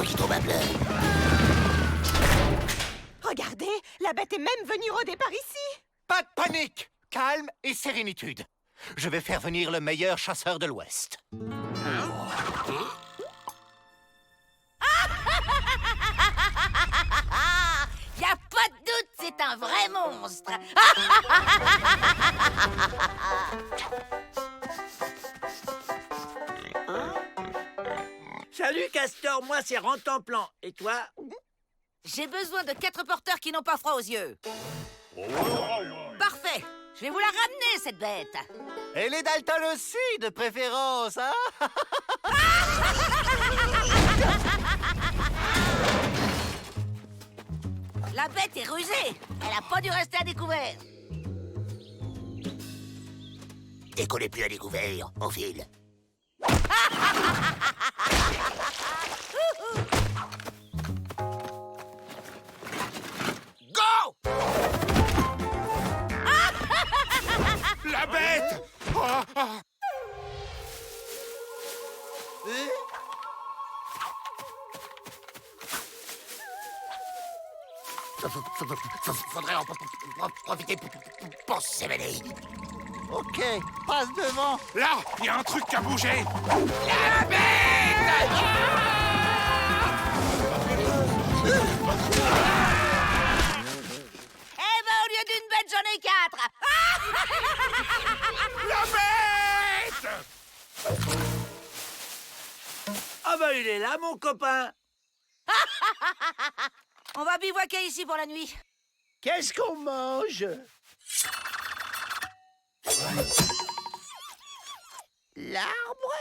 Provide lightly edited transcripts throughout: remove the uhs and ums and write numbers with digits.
l'eau qui tombe à plat. Regardez, la bête est même venue rôder par ici. Pas de panique! Calme et sérénitude. Je vais faire venir le meilleur chasseur de l'Ouest. Y a pas de doute, c'est un vrai monstre. Salut Castor, moi c'est Rantanplan. Et toi? J'ai besoin de 4 porteurs qui n'ont pas froid aux yeux. Parfait. Je vais vous la ramener, cette bête. Et les Dalton aussi, de préférence, hein? La bête est rusée. Elle a pas dû rester à découvert. Dès qu'on n'est plus à découvert, on file. Go! La bête! Ah, ah. Faudrait en profiter pour s'évader. Ok, passe devant. Là, il y a un truc qui a bougé. La bête! Eh ben, au lieu d'une bête, j'en ai 4. La bête! Ah bah il est là, mon copain. On va bivouaquer ici pour la nuit. Qu'est-ce qu'on mange? L'arbre?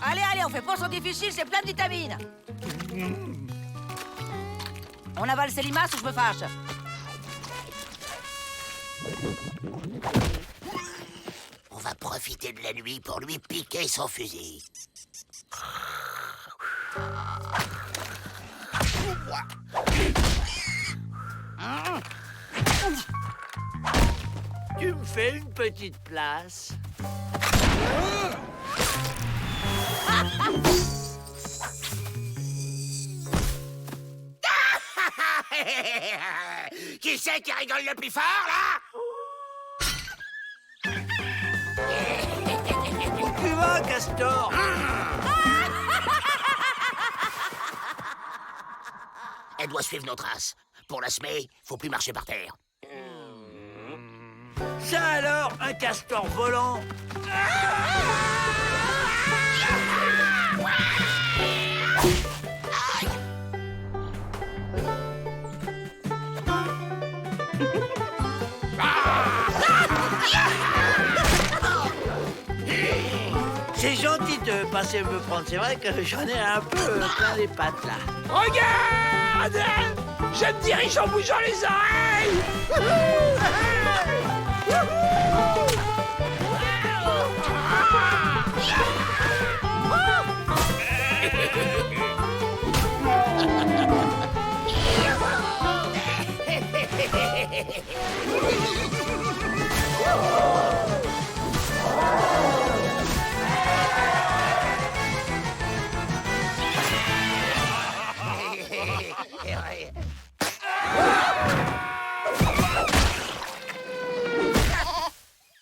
Allez, allez, on fait pas son difficile, c'est plein de vitamines. On avale ces limaces ou je me fâche. On va profiter de la nuit pour lui piquer son fusil. Tu me fais une petite place? Qui c'est qui rigole le plus fort, là? Où tu vas, Castor? Elle doit suivre nos traces. Pour la semer, faut plus marcher par terre. Ça alors, un castor volant? C'est gentil de passer me prendre. C'est vrai que j'en ai un peu plein les pattes, là. Regarde! Je me dirige en bougeant les oreilles!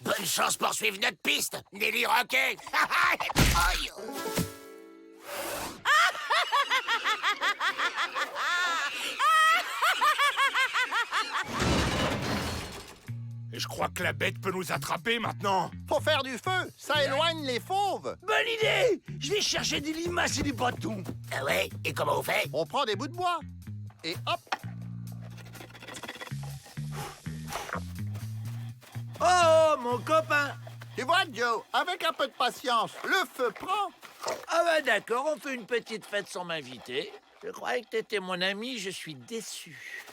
Bonne chance pour suivre notre piste, Nelly Rocket. Aïe. Et je crois que la bête peut nous attraper maintenant. Faut faire du feu, ça éloigne les fauves. Bonne idée! Je vais chercher des limaces et des bâtons. Ah ouais? Et comment on fait? On prend des bouts de bois. Et hop, Oh, mon copain! tu vois, Joe, avec un peu de patience, le feu prend. Ah bah d'accord, on fait une petite fête sans m'inviter. Je croyais que t'étais mon ami, je suis déçu.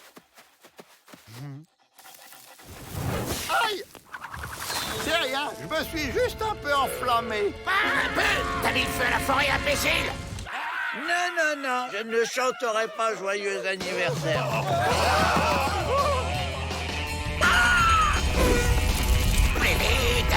Aïe! C'est rien, je me suis juste un peu enflammé. Pas un peu! T'as mis le feu à la forêt, imbécile! Non, non, non, je ne chanterai pas joyeux anniversaire. Plus vite!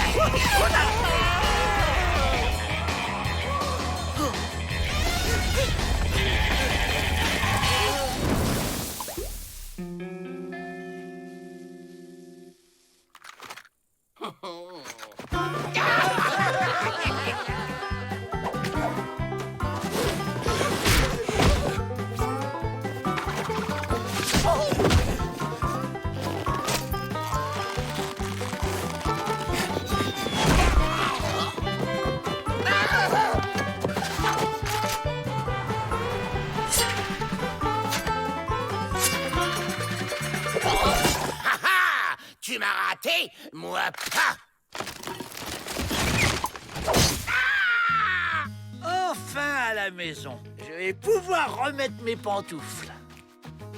m'as raté, moi pas. Enfin à la maison. Je vais pouvoir remettre mes pantoufles.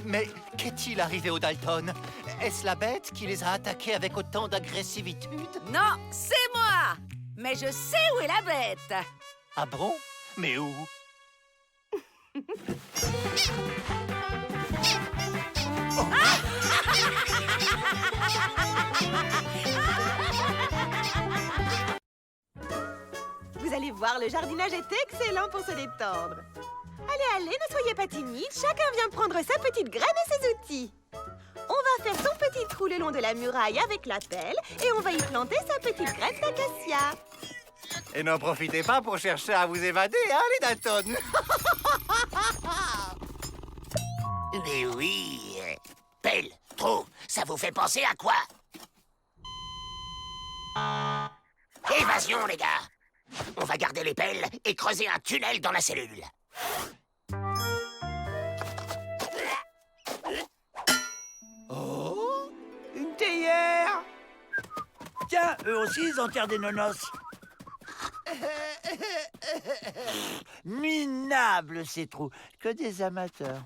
Mais qu'est-il arrivé aux Dalton? Est-ce la bête qui les a attaqués avec autant d'agressivité? Non, c'est moi. Mais je sais où est la bête. Ah bon? Mais où? Vous allez voir, le jardinage est excellent pour se détendre. Allez, ne soyez pas timide. Chacun vient prendre sa petite graine et ses outils. On va faire son petit trou le long de la muraille avec la pelle et on va y planter sa petite graine d'acacia. Et n'en profitez pas pour chercher à vous évader, hein, les Dalton? Mais oui. Pelle, trou, ça vous fait penser à quoi? Évasion, les gars. On va garder les pelles et creuser un tunnel dans la cellule. Oh, une théière. Tiens, eux aussi, ils enterrent des nonos. Minables, ces trous. Que des amateurs.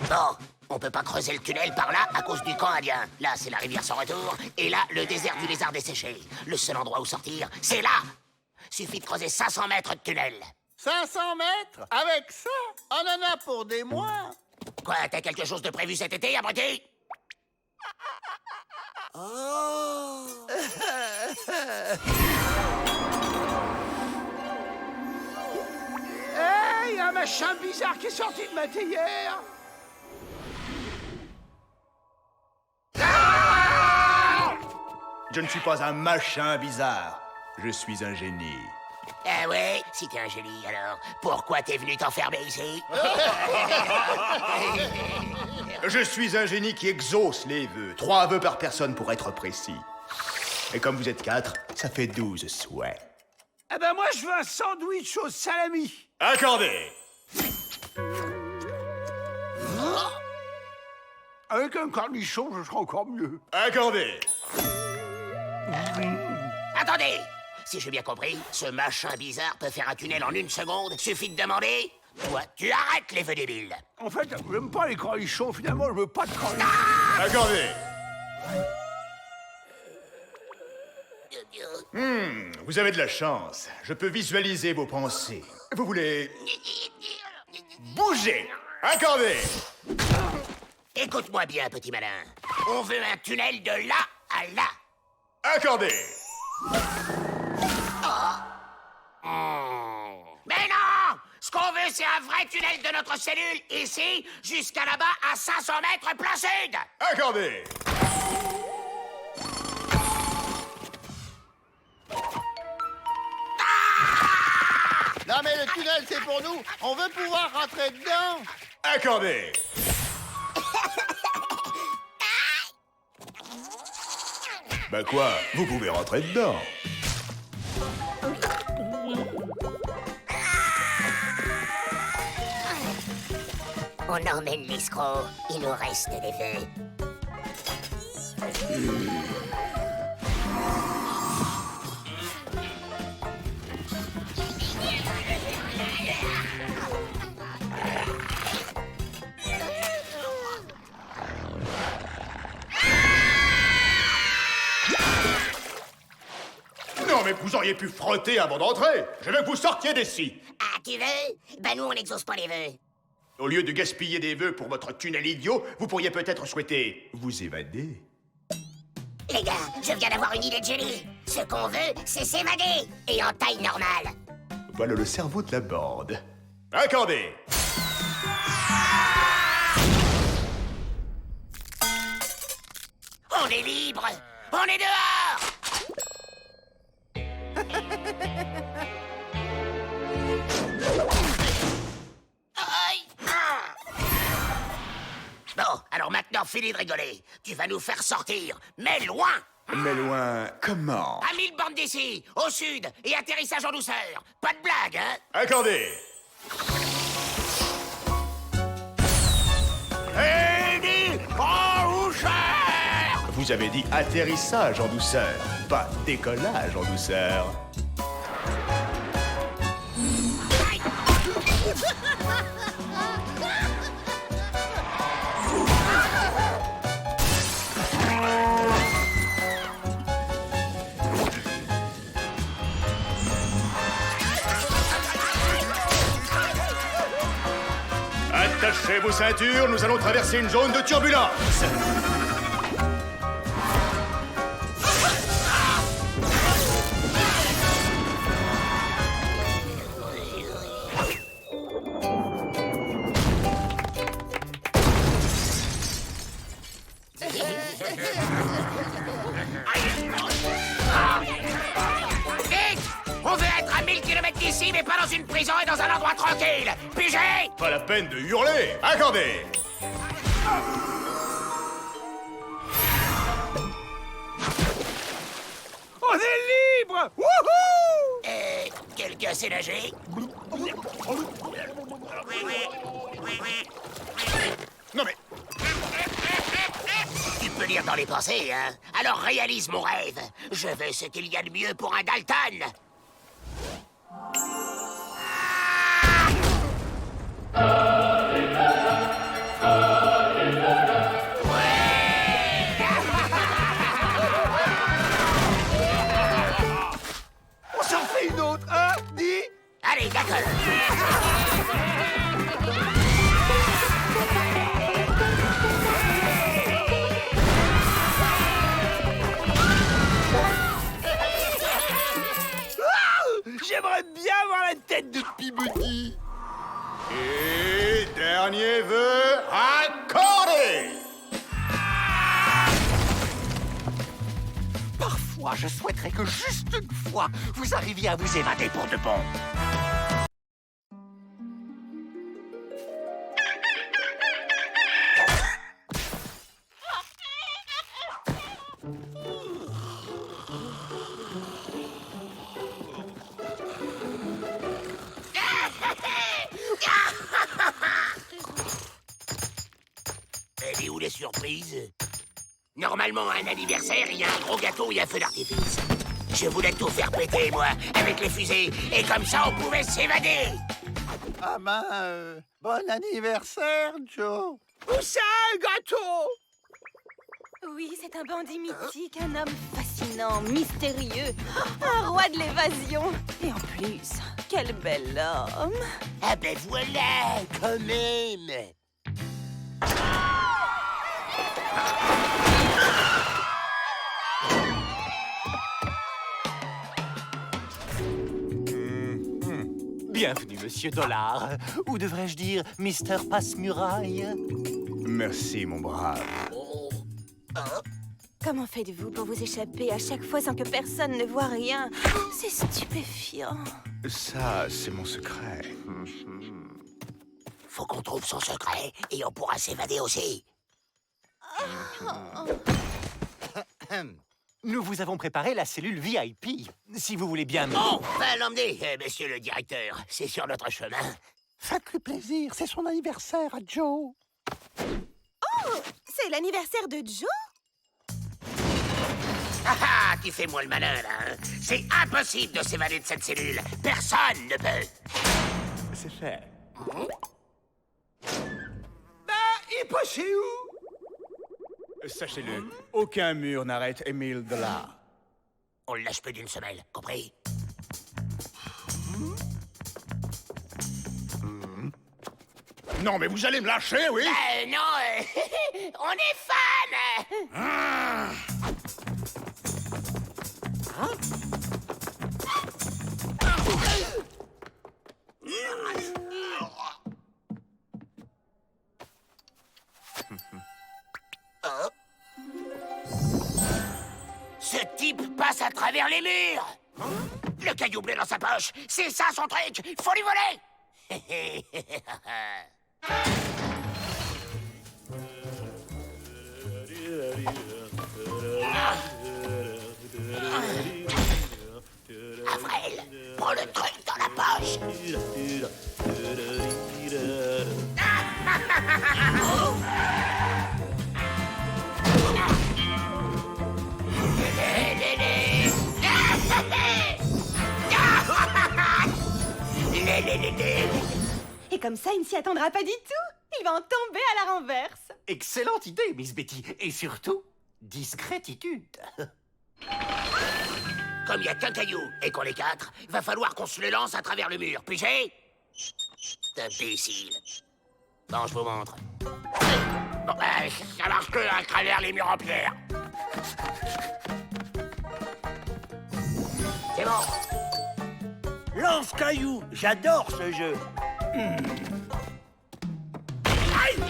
Bon, on peut pas creuser le tunnel par là à cause du camp indien. Là, c'est la rivière sans retour. Et là, le désert du lézard desséché. Le seul endroit où sortir, c'est là. Suffit de creuser 500 mètres de tunnel. 500 mètres? Avec ça, on en a pour des mois. Quoi, t'as quelque chose de prévu cet été, abruti? Oh. Hey, y a un machin bizarre qui est sorti de ma théière. Je ne suis pas un machin bizarre. Je suis un génie. Ah ouais, si t'es un génie, alors pourquoi t'es venu t'enfermer ici? Je suis un génie qui exauce les vœux. 3 vœux par personne pour être précis. Et comme vous êtes 4, ça fait 12 souhaits. Eh ben moi, je veux un sandwich au salami. Accordé. Avec un cornichon, je serai encore mieux. Accordé. Attendez! Si j'ai bien compris, ce machin bizarre peut faire un tunnel en 1 seconde. Suffit de demander. Toi, tu arrêtes les vœux débiles. En fait, j'aime pas les cornichons, finalement, je veux pas de cornichons. Accordé. Vous avez de la chance. Je peux visualiser vos pensées. Vous voulez... bouger. Accordé. Écoute-moi bien, petit malin. On veut un tunnel de là à là. Accordé. Mais non! Ce qu'on veut, c'est un vrai tunnel de notre cellule, ici, jusqu'à là-bas, à 500 mètres plein sud! Accordé. Non mais le tunnel c'est pour nous. On veut pouvoir rentrer dedans. Accordé. Bah quoi? Vous pouvez rentrer dedans. On emmène l'escroc. Il nous reste des vœux. Non mais vous auriez pu frotter avant d'entrer. Je veux que vous sortiez d'ici. Ah, tu veux? Ben nous, on n'exauce pas les vœux. Au lieu de gaspiller des vœux pour votre tunnel idiot, vous pourriez peut-être souhaiter vous évader. Les gars, je viens d'avoir une idée de génie. Ce qu'on veut, c'est s'évader. Et en taille normale. Voilà le cerveau de la bande. Accordé. On est libre. On est dehors. Aïe. Bon, alors maintenant, fini de rigoler. Tu vas nous faire sortir, mais loin. Mais loin, comment? À 1000 bornes d'ici, au sud, et atterrissage en douceur. Pas de blague, hein? Accordé. Eddie, Vous avez dit atterrissage en douceur, pas décollage en douceur. Attachez vos ceintures, nous allons traverser une zone de turbulence. Vite! On veut être à 1000 km d'ici, mais pas dans une prison et dans un endroit tranquille. Pigé! Pas la peine de hurler. Accordez. On est libre! Wouhou! Quelqu'un sait nager? Non mais, Tu peux lire dans les pensées, hein? Alors réalise mon rêve. Je veux ce qu'il y a de mieux pour un Dalton. On s'en fait une autre, hein? Dis! Allez, d'accord. J'aimerais bien avoir la tête de Peabody. et dernier vœu, accordé. Parfois, je souhaiterais que juste une fois, vous arriviez à vous évader pour de bon. Elle est où les surprises? Normalement, à un anniversaire, il y a un gros gâteau et un feu d'artifice. Je voulais tout faire péter, moi, avec les fusées, et comme ça, on pouvait s'évader. Ah ben, bon anniversaire, Joe. Où ça, un gâteau? Oui, c'est un bandit mythique, un homme fascinant, mystérieux, un roi de l'évasion. Et en plus, quel bel homme. Ah ben voilà, quand même. Bienvenue, Monsieur Dollar. Ou devrais-je dire, Mister Passe-Muraille? Merci, mon brave. Comment faites-vous pour vous échapper à chaque fois sans que personne ne voit rien? C'est stupéfiant. Ça, c'est mon secret. Faut qu'on trouve son secret, et on pourra s'évader aussi. Nous vous avons préparé la cellule VIP. Si vous voulez bien... Bon, va l'emmener, monsieur le directeur. C'est sur notre chemin. Faites-lui plaisir, c'est son anniversaire à Joe. C'est l'anniversaire de Joe? Ah ah, tu fais moi le malin, là. Hein? C'est impossible de s'évader de cette cellule. Personne ne peut. C'est fait. Bah, il passait où? Sachez-le, aucun mur n'arrête Émile Dollar. On le lâche plus d'une semelle, compris? Non, mais vous allez me lâcher, oui? Non, on est fans. Ce type passe à travers les murs. Le caillou bleu dans sa poche, c'est ça son truc. Faut lui voler. Avril, prends le truc dans la poche. Et comme ça, il ne s'y attendra pas du tout. Il va en tomber à la renverse. Excellente idée, Miss Betty. Et surtout, discrétitude. Comme il n'y a qu'un caillou et qu'on est 4, va falloir qu'on se le lance à travers le mur. Pigé? Imbécile. Bon, je vous montre. Bon, ça marche que à travers les murs en pierre. C'est bon. Lance-caillou, j'adore ce jeu. Aïe!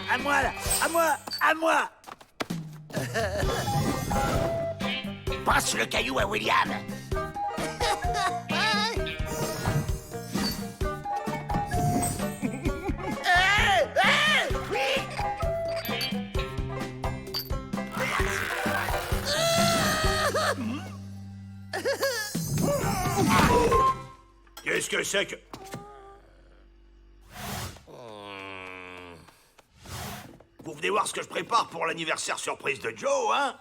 À moi là, à moi. Passe le caillou à William. Qu'est-ce que c'est que... Vous venez voir ce que je prépare pour l'anniversaire surprise de Joe, hein?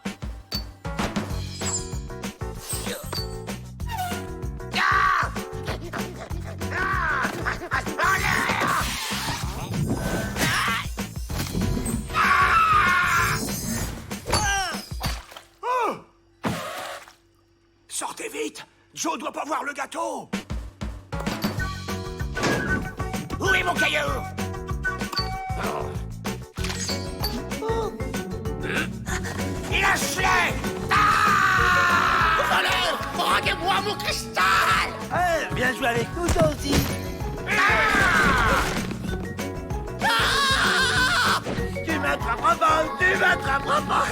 Sortez vite! Joe doit pas voir le gâteau! Où est mon caillou? Il lâche-le! Voleur! Rendez-moi mon cristal! Viens jouer avec nous toi aussi. Tu m'attraperas pas, tu m'attraperas pas.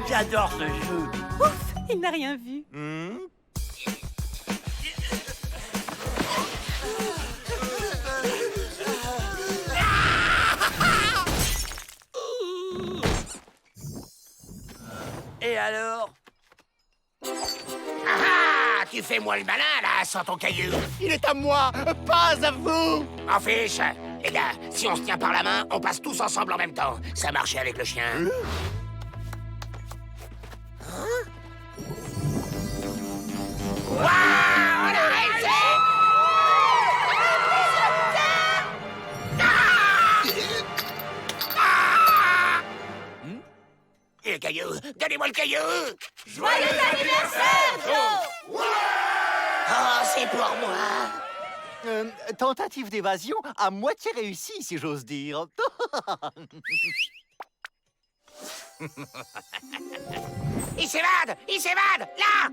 J'adore ce jeu. Ouf, il n'a rien vu. Et alors? Ah, tu fais moi le malin, là, sans ton caillou. Il est à moi, pas à vous. En fiche. Les gars, si on se tient par la main, on passe tous ensemble en même temps. Ça marchait avec le chien. Waouh, on a réussi! Et le caillou? Donnez-moi le caillou! Joyeux anniversaire, Joe! Oh, c'est pour moi! Tentative d'évasion à moitié réussie, si j'ose dire. Il s'évade! Il s'évade! Là!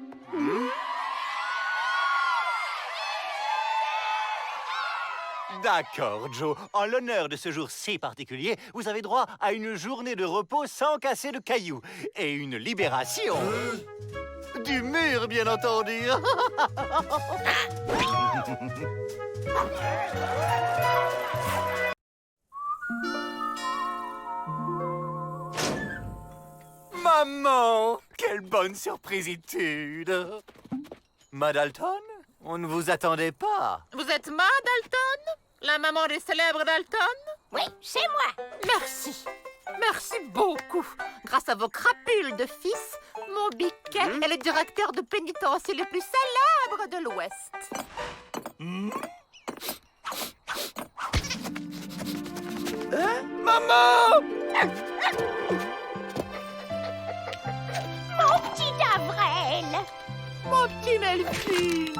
D'accord, Joe. En l'honneur de ce jour si particulier, vous avez droit à une journée de repos sans casser de cailloux. Et une libération. Du mur, bien entendu. Maman! Quelle bonne surprisitude! Madalton, on ne vous attendait pas. Vous êtes Ma Dalton? La maman des célèbres Dalton? Oui, c'est moi. Merci. Merci beaucoup. Grâce à vos crapules de fils, mon biquet est le directeur de pénitencier le plus célèbre de l'Ouest. Maman! Mon petit Davrel. Mon petit Melvin.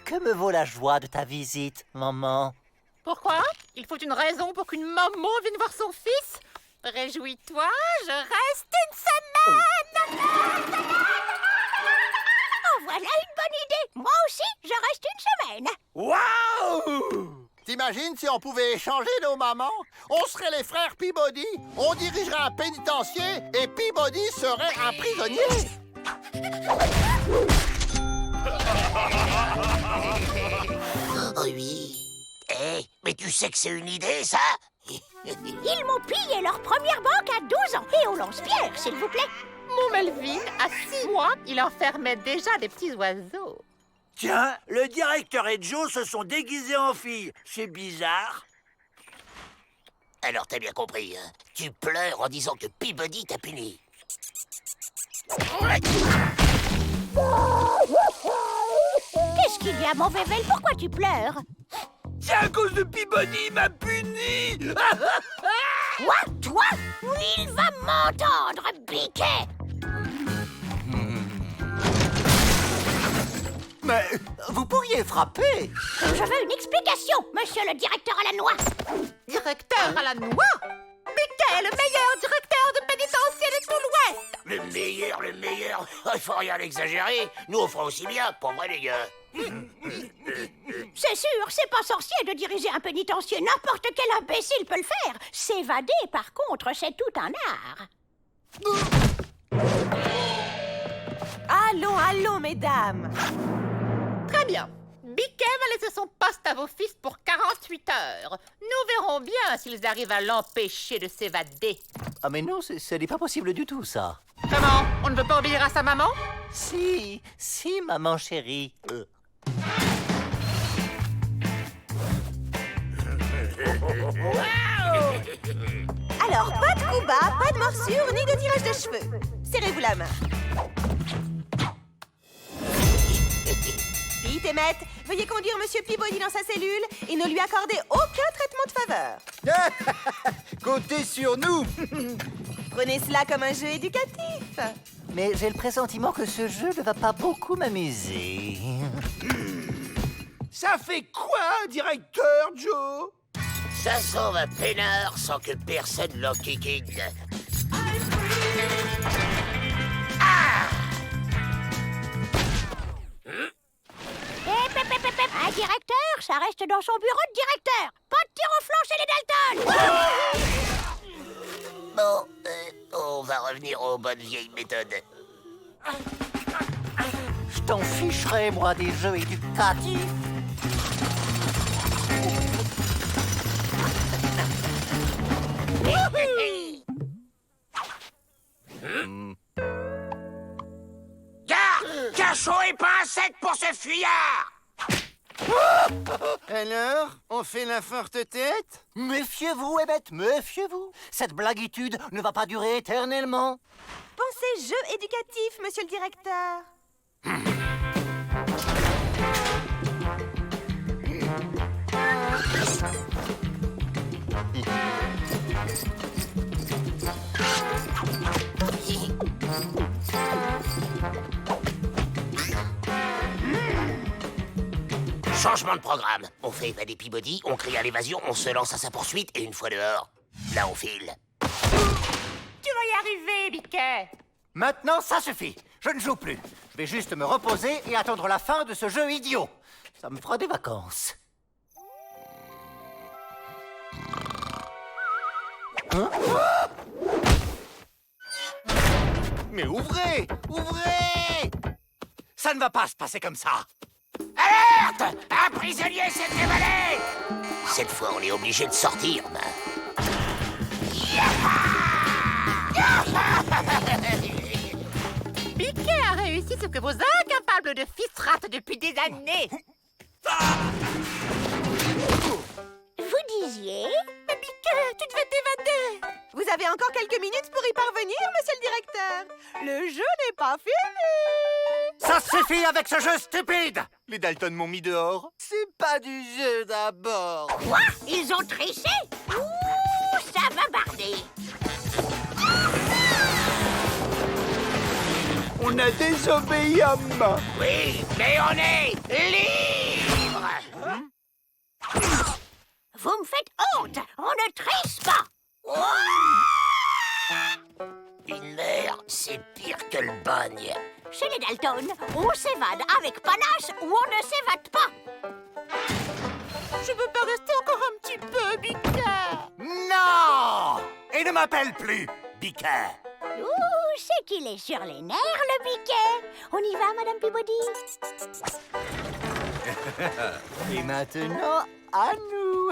Que me vaut la joie de ta visite, maman? Pourquoi? Il faut une raison pour qu'une maman vienne voir son fils? Réjouis-toi, je reste une semaine! Oh, voilà une bonne idée. Moi aussi, je reste une semaine. Waouh! T'imagines si on pouvait échanger nos mamans? On serait les frères Peabody. On dirigerait un pénitencier et Peabody serait un prisonnier. Oh oui. Eh, mais tu sais que c'est une idée, ça? Ils m'ont pillé leur première banque à 12 ans. Et au lance-pierre, s'il vous plaît. Mon Melvin, à 6 mois, il enfermait déjà des petits oiseaux. Tiens, le directeur et Joe se sont déguisés en filles. C'est bizarre. Alors t'as bien compris, hein? Tu pleures en disant que Peabody t'a puni. Qu'est-ce qu'il y a, mon Vével? Pourquoi tu pleures? C'est à cause de Peabody, il m'a puni. Quoi? Toi? Il va m'entendre, Biquet! Mais vous pourriez frapper. Je veux une explication, monsieur le directeur à la noix! Directeur à la noix? Biquet, le meilleur directeur de pénitencier de tout l'Ouest! Le meilleur. Il faut rien exagérer. Nous, on fera aussi bien, pour vrai, les gars. C'est sûr, c'est pas sorcier de diriger un pénitencier. N'importe quel imbécile peut le faire. S'évader, par contre, c'est tout un art. Allons, mesdames. Très bien. Biquet va laisser son poste à vos fils pour 48 heures. Nous verrons bien s'ils arrivent à l'empêcher de s'évader. Ah mais non, ce n'est pas possible du tout, ça. Comment? On ne veut pas obéir à sa maman? Si, maman chérie. Alors, pas de coup bas, pas de morsure, ni de tirage de cheveux. Serrez-vous la main. Pete et Matt, veuillez conduire Monsieur Peabody dans sa cellule et ne lui accorder aucun traitement de faveur. Comptez sur nous. Prenez cela comme un jeu éducatif. Mais j'ai le pressentiment que ce jeu ne va pas beaucoup m'amuser. Ça fait quoi, directeur, Joe? Ça s'en va peinard sans que personne l'enquiquine. Un directeur, ça reste dans son bureau de directeur. Pas de tir au flanc chez les Dalton. Bon, on va revenir aux bonnes vieilles méthodes. Je t'en ficherai, moi, des jeux éducatifs. Garde! Cachot et pas un sec pour ce fuyard! Alors, on fait la forte tête? Méfiez-vous, Emmett, méfiez-vous. Cette blaguitude ne va pas durer éternellement. Pensez jeu éducatif, monsieur le directeur. Changement de programme. On fait évader Peabody, on crie à l'évasion, on se lance à sa poursuite et une fois dehors, là on file. Tu vas y arriver, Biquet. Maintenant, ça suffit. Je ne joue plus. Je vais juste me reposer et attendre la fin de ce jeu idiot. Ça me fera des vacances. Hein? Mais ouvrez! Ouvrez! Ça ne va pas se passer comme ça. Alerte! Un prisonnier s'est évadé! Cette fois, on est obligé de sortir, Biquet a réussi ce que vos incapables de fils ratent depuis des années. Vous disiez? Mais Biquet, tu devais t'évader. Vous avez encore quelques minutes pour y parvenir, monsieur le directeur. Le jeu n'est pas fini. Ça suffit avec ce jeu stupide! Les Dalton m'ont mis dehors. C'est pas du jeu d'abord. Quoi? Ils ont triché? Ouh, ça va barder. On a désobéi à main. Oui, mais on est libre! Vous me faites honte. On ne triche pas. Une mère, c'est pire que le bagne. Chez les Dalton, on s'évade avec panache ou on ne s'évade pas. Je veux pas rester encore un petit peu, Biquet. Non! Et ne m'appelle plus, Biquet. Ouh, c'est qu'il est sur les nerfs, le Biquet. On y va, Madame Peabody? Et maintenant, à nous.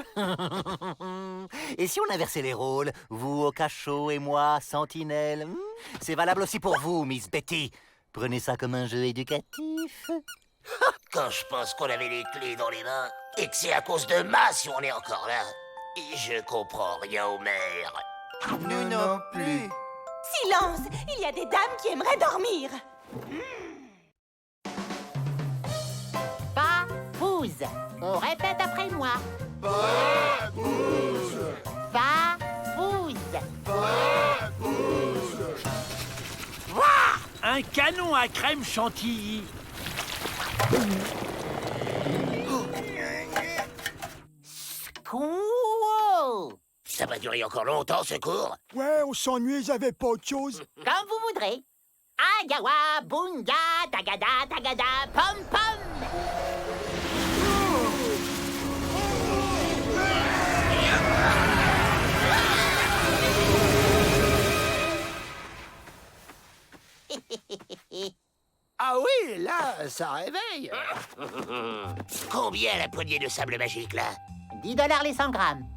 Et si on inversait les rôles? Vous au cachot et moi, sentinelle. C'est valable aussi pour vous, Miss Betty. Prenez ça comme un jeu éducatif. Quand je pense qu'on avait les clés dans les mains et que c'est à cause de Ma si on est encore là. Je comprends rien au maire. Nous non plus. Silence! Il y a des dames qui aimeraient dormir. Papouze. On répète après moi. Papouze. Un canon à crème chantilly. Cool. Ça va durer encore longtemps, ce cours? Ouais, on s'ennuie, ils avaient pas autre chose. Comme vous voudrez. Agawa, bunga, tagada, tagada, pom pom. Ah oui, là, ça réveille. Combien la poignée de sable magique, là? $10 les 100 grammes.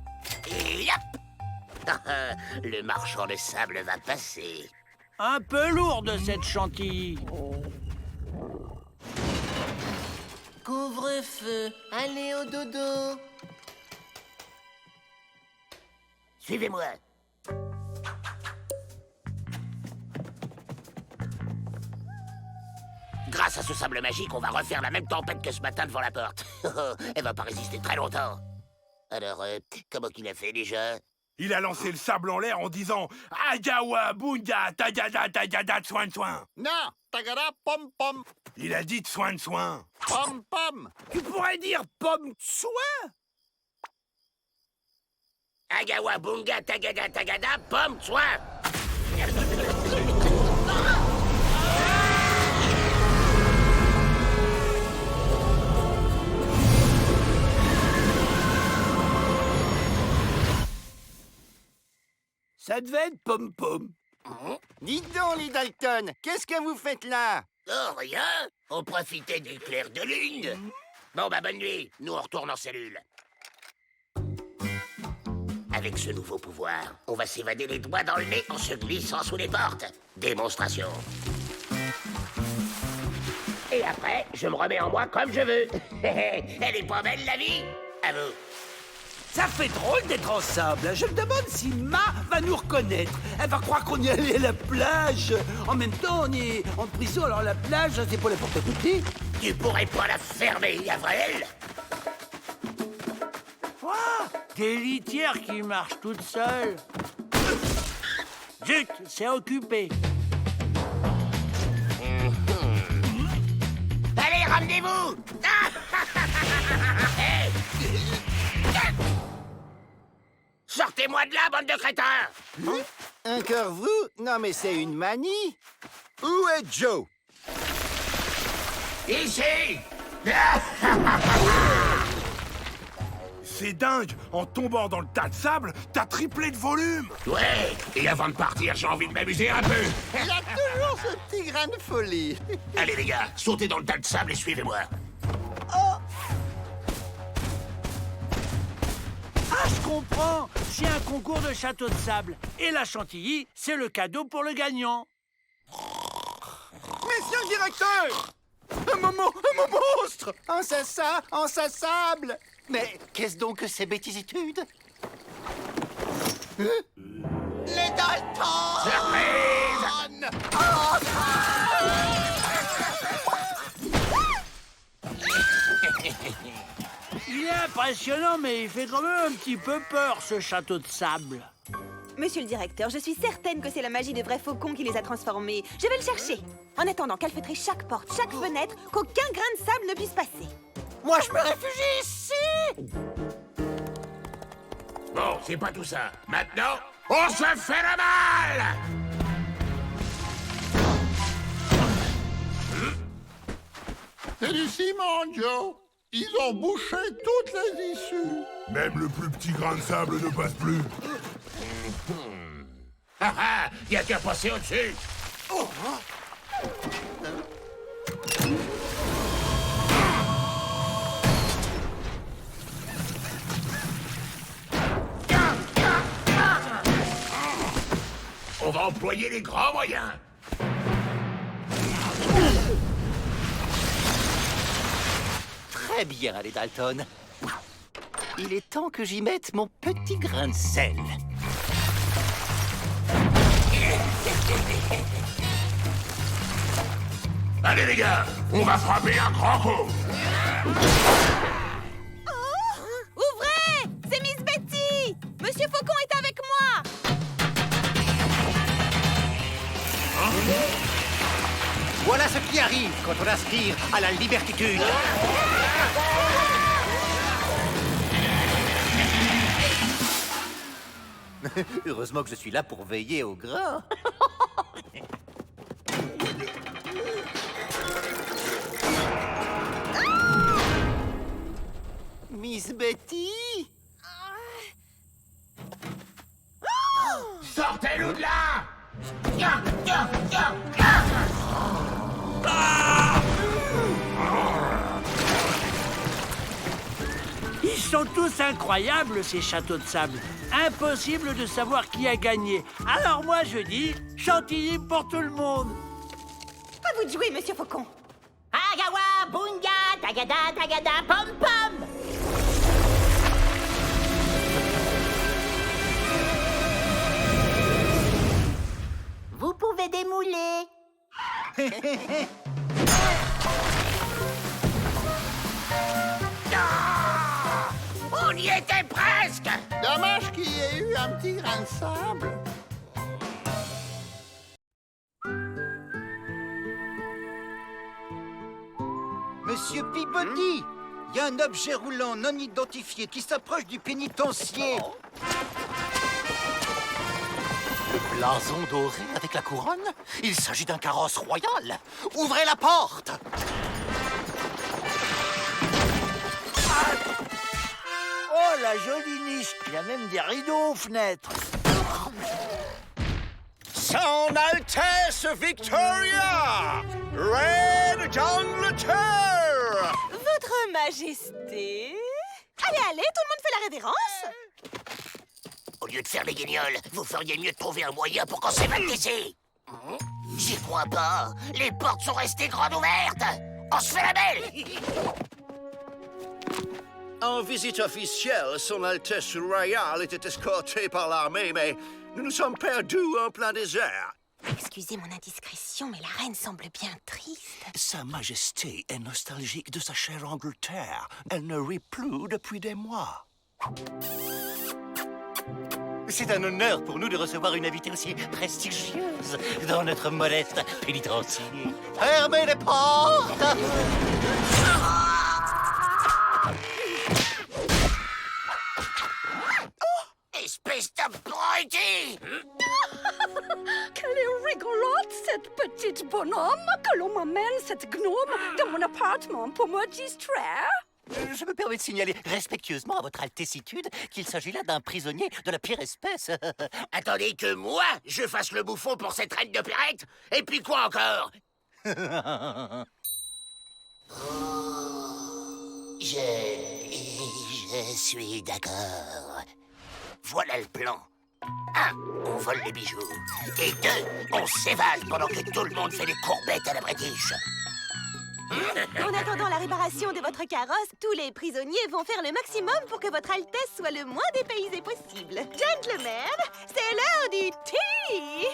Et hop! Le marchand de sable va passer. Un peu lourde, cette chantilly. Couvre-feu, allez au dodo. Suivez-moi. Grâce à ce sable magique, on va refaire la même tempête que ce matin devant la porte. Elle va pas résister très longtemps. Alors, comment qu'il a fait déjà? Il a lancé le sable en l'air en disant « Agawa, bunga, tagada, tagada, soin de soin Non, tagada, pom pom. » Il a dit de soin de soin. Pom pom. Tu pourrais dire pomme de soin. Agawa, bunga, tagada, tagada, pomme, soin. Ça devait être pom-pom. Dites donc, les Dalton, qu'est-ce que vous faites là? Oh, rien. On profitait du clair de lune. Bon, bah, bonne nuit. Nous, on retourne en cellule. Avec ce nouveau pouvoir, on va s'évader les doigts dans le nez en se glissant sous les portes. Démonstration. Et après, je me remets en moi comme je veux. Elle est pas belle, la vie? À vous. Ça fait drôle d'être en sable. Je me demande si Ma va nous reconnaître. Elle va croire qu'on y allait à la plage. En même temps, on est en prison, alors la plage, c'est pour n'importe qui. Tu pourrais pas la fermer, Avril? Des litières qui marchent toutes seules. Zut, c'est occupé. Allez, ramenez-vous! Hey! Sortez-moi de là, bande de crétins! Encore vous? Non, mais c'est une manie. Où est Joe? Ici! C'est dingue. En tombant dans le tas de sable, t'as triplé de volume. Ouais, et avant de partir, j'ai envie de m'amuser un peu. Il a toujours ce petit grain de folie. Allez, les gars, sautez dans le tas de sable et suivez-moi. Ah, je comprends. C'est un concours de château de sable. Et la chantilly, c'est le cadeau pour le gagnant. Monsieur le directeur! Un monstre! En sa sable! Mais qu'est-ce donc que ces bêtisitudes? Les Dalton! Surprise! Il est impressionnant, mais il fait quand même un petit peu peur, ce château de sable. Monsieur le directeur, je suis certaine que c'est la magie de vrais faucons qui les a transformés. Je vais le chercher. En attendant, calfeutrer chaque porte, chaque fenêtre, qu'aucun grain de sable ne puisse passer. Moi, je me réfugie ici! Bon, c'est pas tout ça. Maintenant, on se fait le mal! C'est du ciment, Joe. Ils ont bouché toutes les issues. Même le plus petit grain de sable ne passe plus. Ah, y a qu'à passer au-dessus. On va employer les grands moyens. Très bien, les Dalton. il est temps que j'y mette mon petit grain de sel. Allez les gars, on va frapper un grand coup. Ouvrez! C'est Miss Betty! Monsieur Faucon est avec moi! Voilà ce qui arrive quand on aspire à la libertitude. Heureusement que je suis là pour veiller au grain. Miss Betty? Sortez-nous de là! Ils sont tous incroyables, ces châteaux de sable. Impossible de savoir qui a gagné. Alors moi, je dis chantilly pour tout le monde. À vous de jouer, Monsieur Faucon. Agawa, bunga, tagada, tagada, pom pom. Vous pouvez démouler. On y était presque! Dommage qu'il y ait eu un petit grain de sable. Monsieur Peabody, il y a un objet roulant non identifié qui s'approche du pénitencier. Le blason doré avec la couronne? Il s'agit d'un carrosse royal. Ouvrez la porte! Oh, la jolie niche. Il y a même des rideaux aux fenêtres. Son Altesse Victoria, Reine d'Angleterre. Votre Majesté... Allez, allez, tout le monde fait la révérence. Au lieu de faire les guignols, vous feriez mieux de trouver un moyen pour qu'on s'évade d'ici. J'y crois pas. Les portes sont restées grandes ouvertes. On se fait la belle. En visite officielle, Son Altesse Royale était escortée par l'armée, mais nous nous sommes perdus en plein désert. Excusez mon indiscrétion, mais la reine semble bien triste. Sa Majesté est nostalgique de sa chère Angleterre. Elle ne rit plus depuis des mois. C'est un honneur pour nous de recevoir une invitée aussi prestigieuse dans notre modeste pénitencier. Fermez les portes! Espèce d'abruti! Quelle est rigolote, cette petite bonhomme, que l'on m'amène cette gnome dans mon appartement pour me distraire. Je me permets de signaler respectueusement à votre altessitude qu'il s'agit là d'un prisonnier de la pire espèce. Attendez que moi, je fasse le bouffon pour cette reine de Perrette? Et puis quoi encore? Je suis d'accord. Voilà le plan. 1, on vole les bijoux. Et 2, on s'évade pendant que tout le monde fait des courbettes à la british. En attendant la réparation de votre carrosse, tous les prisonniers vont faire le maximum pour que votre Altesse soit le moins dépaysée possible. Gentlemen, c'est l'heure du thé!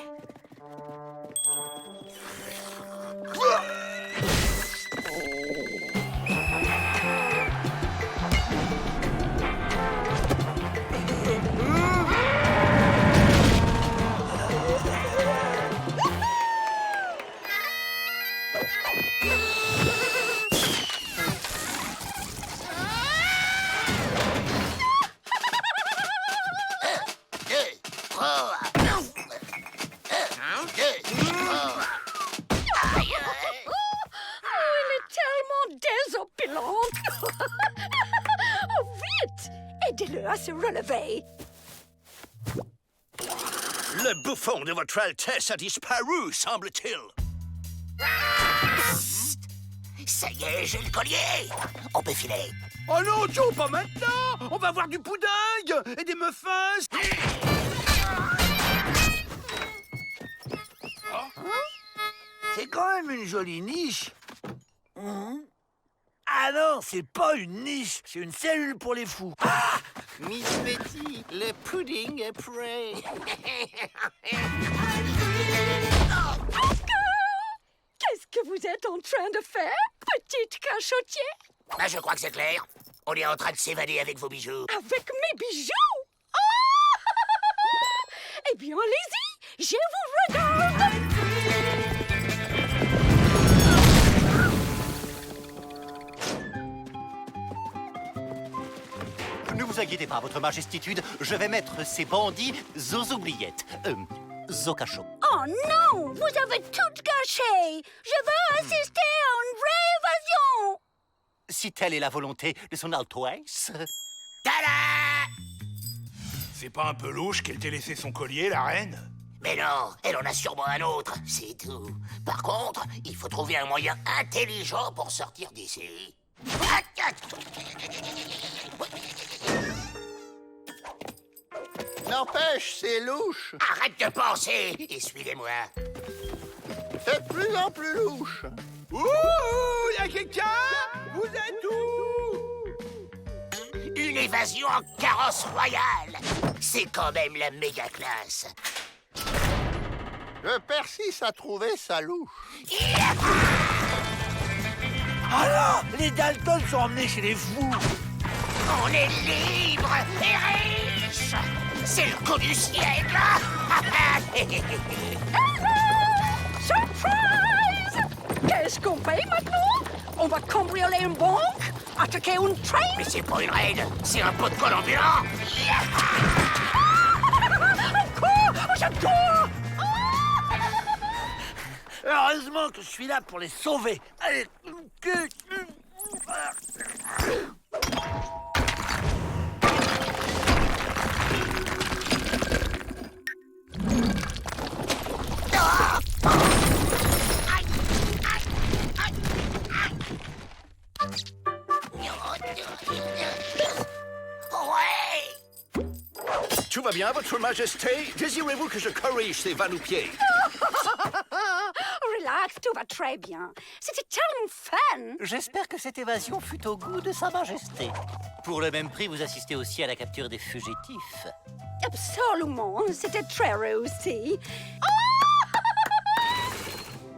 Oh, vite! Aidez-le à se relever. Le bouffon de votre Altesse a disparu, semble-t-il. Ça y est, j'ai le collier. On peut filer. Oh non, Joe, pas maintenant! On va avoir du pudding et des muffins! C'est quand même une jolie niche. Ah non, c'est pas une niche, c'est une cellule pour les fous. Miss Betty, le pudding est prêt. Qu'est-ce que vous êtes en train de faire, petite cachotier? Bah, je crois que c'est clair. On est en train de s'évader avec vos bijoux. Avec mes bijoux? Eh bien, allez-y, je vous regarde. Ne vous inquiétez pas, votre majestitude, je vais mettre ces bandits aux oubliettes. Au cachot. Oh non, vous avez tout gâché. Je veux assister à une vraie évasion. Si telle est la volonté de son Altesse... Tada! C'est pas un peu louche qu'elle t'ait laissé son collier, la reine? Mais non, elle en a sûrement un autre, c'est tout. Par contre, il faut trouver un moyen intelligent pour sortir d'ici. N'empêche, c'est louche. Arrête de penser et suivez-moi. C'est de plus en plus louche. Ouh, y'a quelqu'un? Vous êtes où? Une évasion en carrosse royale. C'est quand même la méga classe. Je persiste à trouver ça louche. Alors, les Dalton sont emmenés chez les fous. On est libre et riche. C'est le coup du siècle. Surprise! Qu'est-ce qu'on fait maintenant? On va cambrioler une banque? Attaquer une train? Mais c'est pas une raid, c'est un pot de colle ambulant. Encore! J'adore! Heureusement que je suis là pour les sauver. Allez, Ouais. Tout va bien, votre majesté? Désirez-vous que je corrige ces va-nu-pieds? Relax, tout va très bien. C'était tellement fun. J'espère que cette évasion fut au goût de Sa Majesté. Pour le même prix, vous assistez aussi à la capture des fugitifs. Absolument, c'était très réussi.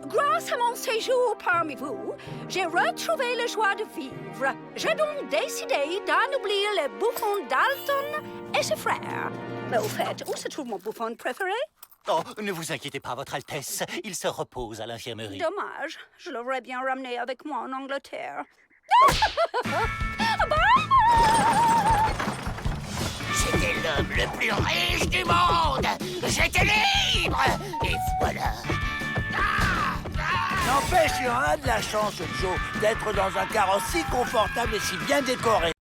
Grâce à mon séjour parmi vous, j'ai retrouvé la joie de vivre. J'ai donc décidé d'anoblir les bouffons Dalton et ses frères. Mais au fait, où se trouve mon bouffon préféré? Oh, ne vous inquiétez pas, votre Altesse. Il se repose à l'infirmerie. Dommage, je l'aurais bien ramené avec moi en Angleterre. J'étais l'homme le plus riche du monde. J'étais libre. Et voilà. n'empêche, il en a de la chance, Joe, d'être dans un carrosse si confortable et si bien décoré.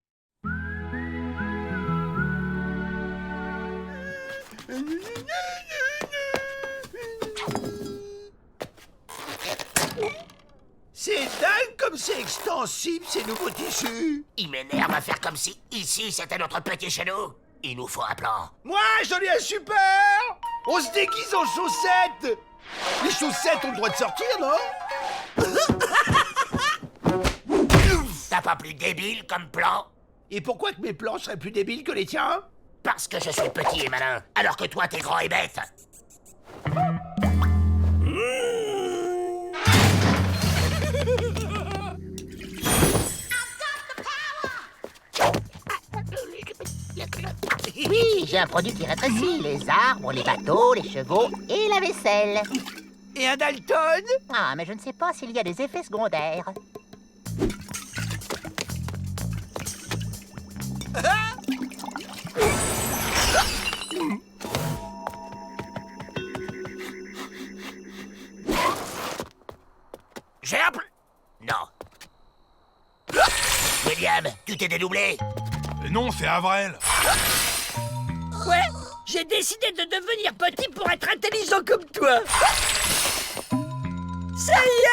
C'est dingue comme c'est extensible, ces nouveaux tissus. Il m'énerve à faire comme si ici c'était notre petit chez nous. Il nous faut un plan. Moi, j'en ai un super. On se déguise en chaussettes. Les chaussettes ont le droit de sortir, non? T'as pas plus débile comme plan? Et pourquoi que mes plans seraient plus débiles que les tiens? Parce que je suis petit et malin, alors que toi t'es grand et bête. Oui, j'ai un produit qui rétrécit les arbres, les bateaux, les chevaux et la vaisselle. Et un Dalton? Ah, mais je ne sais pas s'il y a des effets secondaires. J'ai un Non. William, tu t'es dédoublé? Non, c'est Avril. Ouais, j'ai décidé de devenir petit pour être intelligent comme toi. Ça y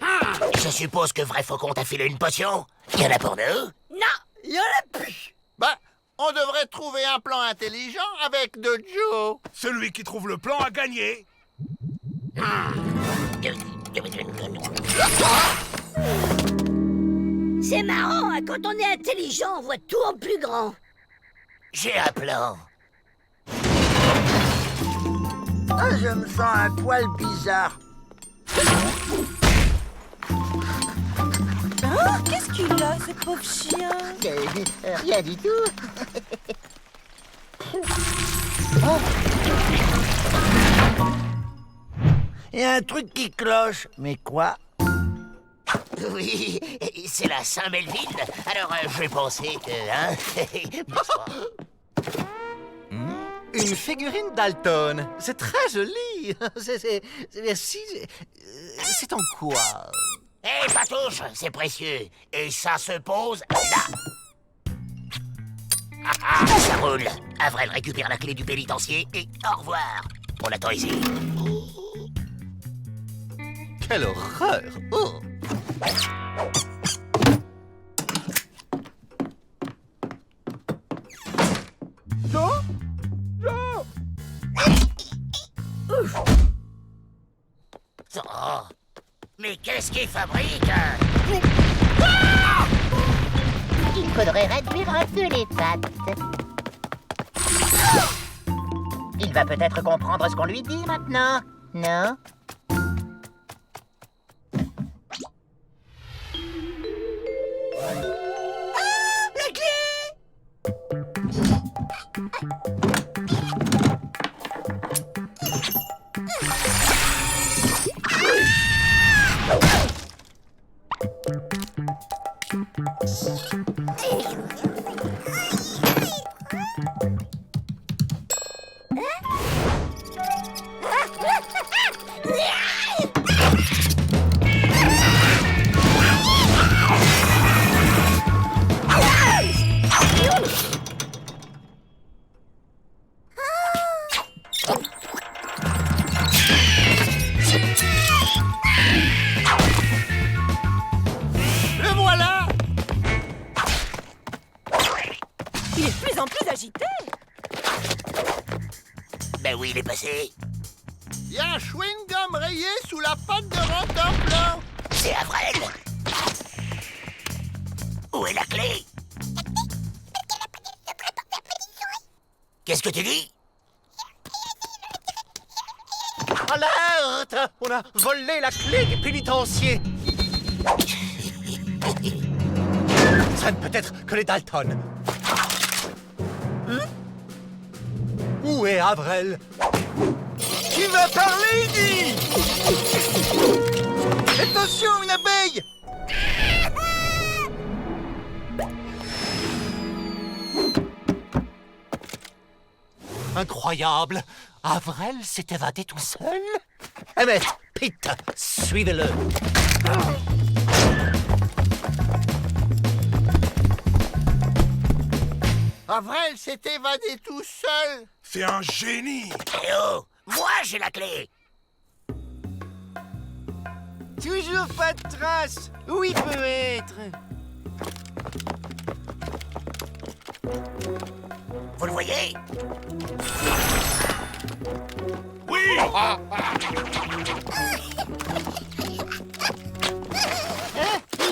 est! Je suppose que Vrai Faucon t'a filé une potion. Il y en a pour nous? Non, il y en a plus. Bah, on devrait trouver un plan intelligent avec de Joe. Celui qui trouve le plan a gagné. C'est marrant, hein, quand on est intelligent, on voit tout en plus grand. J'ai un plan. Ah, je me sens un poil bizarre. Ah, qu'est-ce qu'il a, ce pauvre chien? Rien du tout. Il y a un truc qui cloche. Mais quoi? Oui, c'est la Saint-Melville. Alors, j'ai pensé que... Hein? Bonsoir. Une figurine Dalton. C'est très joli. Merci. C'est en quoi? Hé, Patouche, c'est précieux. Et ça se pose là. Ah, ça roule. Avril récupère la clé du pénitencier et au revoir. On l'attend ici. Quelle horreur! Oh. Oh, mais qu'est-ce qu'il fabrique? Il faudrait réduire un peu les pattes. Il va peut-être comprendre ce qu'on lui dit maintenant, non? Le voilà! Il est de plus en plus agité. Ben oui, il est passé. Il y a un chewing-gum rayé sous la patte de Rantanplan. C'est Avril. Où est la clé? Qu'est-ce que tu dis? Alerte! On a volé la clé du pénitencier. Ça ne peut être que les Dalton. Où est Avril? Qui va parler, dit? Attention, une abeille! Incroyable! Avril s'est évadé tout seul? Emmett, Pete, suivez-le. Avril s'est évadé tout seul. C'est un génie. Eh oh, moi j'ai la clé. Toujours pas de trace. Où il peut être? Vous le voyez? Oui.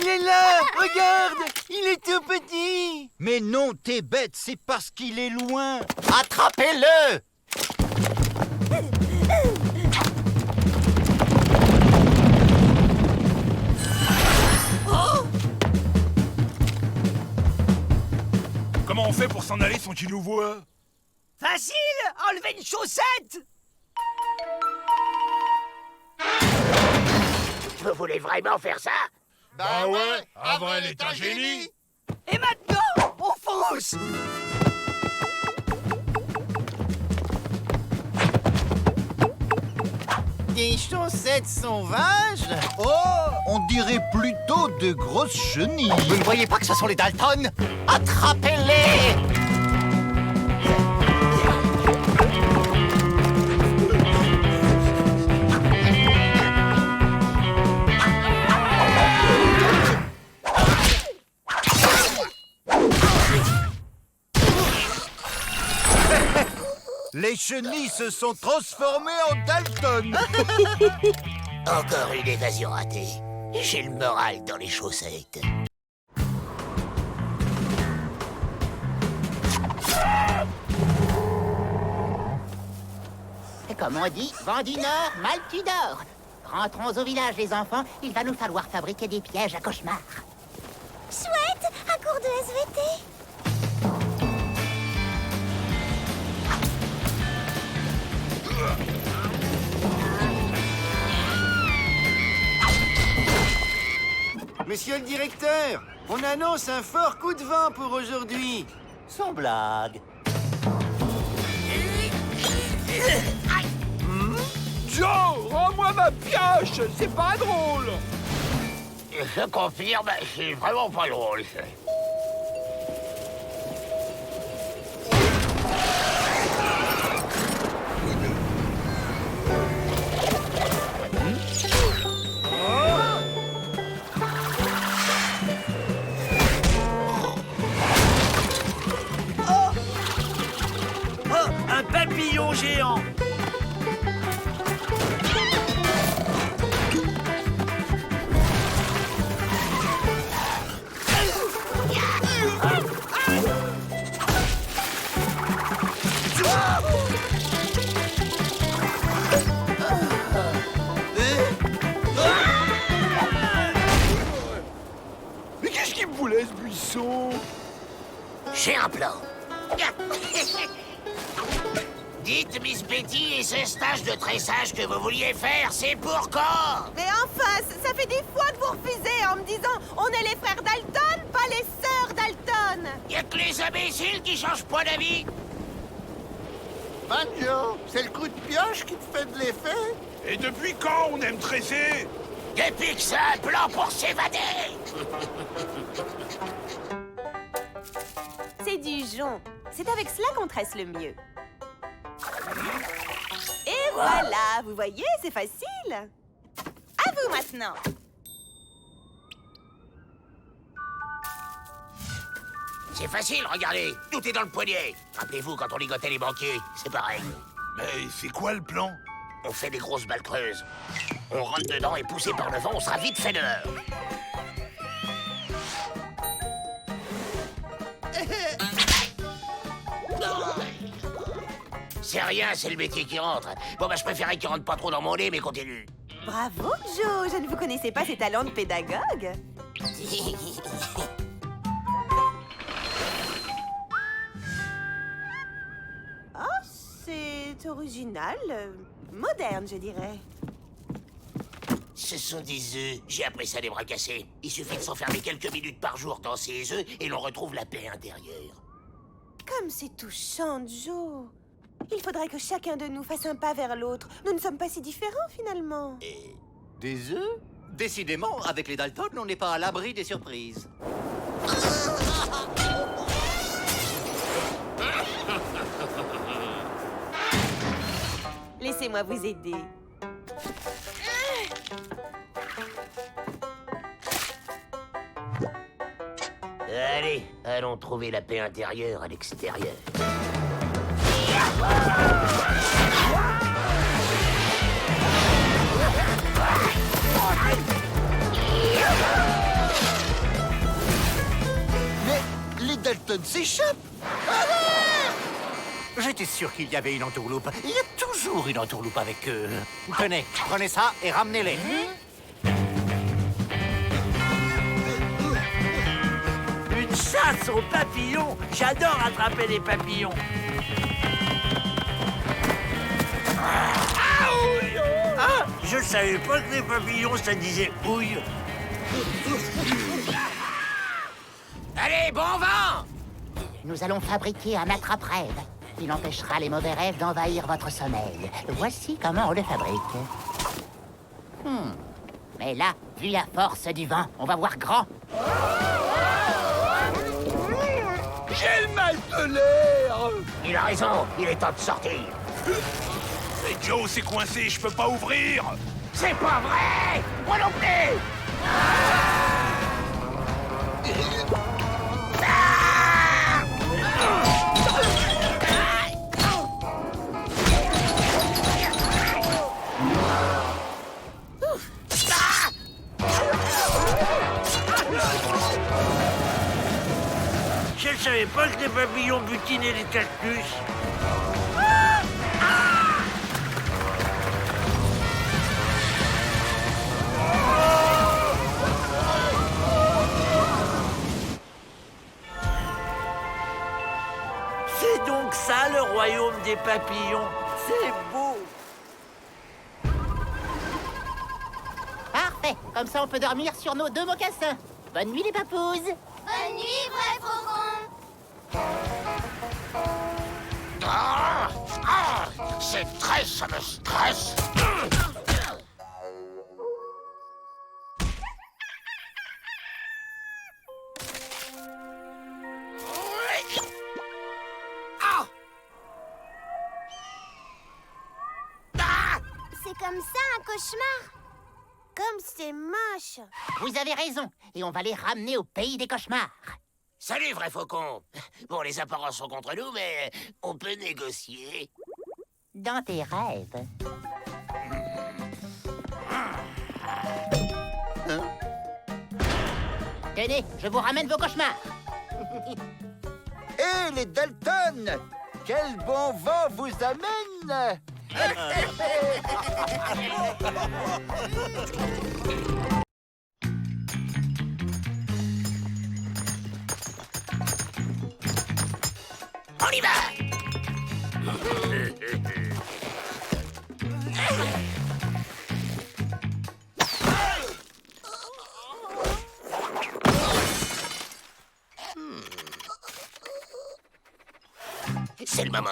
Il est là! Regarde! Il est tout petit! Mais non, t'es bête, c'est parce qu'il est loin. Attrapez-le! Comment on fait pour s'en aller sans qu'il nous voie? Facile! Enlevez une chaussette! Vous voulez vraiment faire ça? Bah ouais, Avril est un génie. Et maintenant, on fonce! Des chaussettes sauvages? Oh, on dirait plutôt de grosses chenilles. Vous ne voyez pas que ce sont les Dalton? Attrapez-les! Les chenilles se sont transformées en Dalton. Encore une évasion ratée. J'ai le moral dans les chaussettes. comme on dit, vent du Nord, mal tu dors. Rentrons au village, les enfants. Il va nous falloir fabriquer des pièges à cauchemars. Chouette, un cours de SVT. Monsieur le directeur, on annonce un fort coup de vent pour aujourd'hui. Sans blague. Joe, rends-moi ma pioche, c'est pas drôle. Je confirme, c'est vraiment pas drôle. Oh, un papillon géant. Mais qu'est-ce qu'il me voulait, ce buisson? J'ai un plan. Dites, Miss Betty, et ce stage de tressage que vous vouliez faire, c'est pour quand? Mais enfin, ça fait des fois que vous refusez en me disant on est les frères Dalton, pas les sœurs Dalton. Y'a que les imbéciles qui changent pas d'avis. Banjo, c'est le coup de pioche qui te fait de l'effet? Et depuis quand on aime tresser? Depuis que c'est un plan pour s'évader. C'est du jonc. C'est avec cela qu'on tresse le mieux. Et voilà, vous voyez, c'est facile. À vous maintenant. C'est facile, regardez. Tout est dans le poignet. Rappelez-vous quand on ligotait les banquiers, c'est pareil. Mais c'est quoi le plan? On fait des grosses balles creuses. On rentre dedans et poussé par le vent, on sera vite fait dehors. C'est rien, c'est le métier qui rentre. Bon, bah, je préférais qu'il rentre pas trop dans mon nez, mais continue. Bravo, Joe. Je ne vous connaissais pas ses talents de pédagogue. Oh, c'est original. Moderne, je dirais. Ce sont des œufs. J'ai appris ça des bras cassés. Il suffit de s'enfermer quelques minutes par jour dans ces œufs et l'on retrouve la paix intérieure. Comme c'est touchant, Joe. Il faudrait que chacun de nous fasse un pas vers l'autre. Nous ne sommes pas si différents, finalement. Des œufs? Décidément, avec les Dalton, on n'est pas à l'abri des surprises. Laissez-moi vous aider. Allez, allons trouver la paix intérieure à l'extérieur. Mais les Dalton s'échappent! J'étais sûr qu'il y avait une entourloupe. Il y a toujours une entourloupe avec eux. Tenez, prenez ça et ramenez-les. Une chasse aux papillons. J'adore attraper les papillons. Ah, je ne savais pas que les papillons, ça disait ouille. Allez, bon vent! Nous allons fabriquer un attrape-rêve. Il empêchera les mauvais rêves d'envahir votre sommeil. Voici comment on le fabrique. Mais là, vu la force du vent, on va voir grand. J'ai le mal de l'air. Il a raison, il est temps de sortir. Mais Joe s'est coincé, je peux pas ouvrir. C'est pas vrai! Moi non plus! Je ne savais pas que les papillons butinaient les cactus. des papillons. C'est beau. Parfait. Comme ça, on peut dormir sur nos 2 mocassins. Bonne nuit, les papouses. Bonne nuit, vrai faucon. C'est très, ça me stresse. C'est comme ça un cauchemar. Comme c'est moche. Vous avez raison. Et on va les ramener au pays des cauchemars. Salut, vrai faucon. Bon, les apparences sont contre nous, mais on peut négocier. Dans tes rêves. Tenez, je vous ramène vos cauchemars. Hé, les Dalton! Quel bon vent vous amène! On y va. C'est le moment.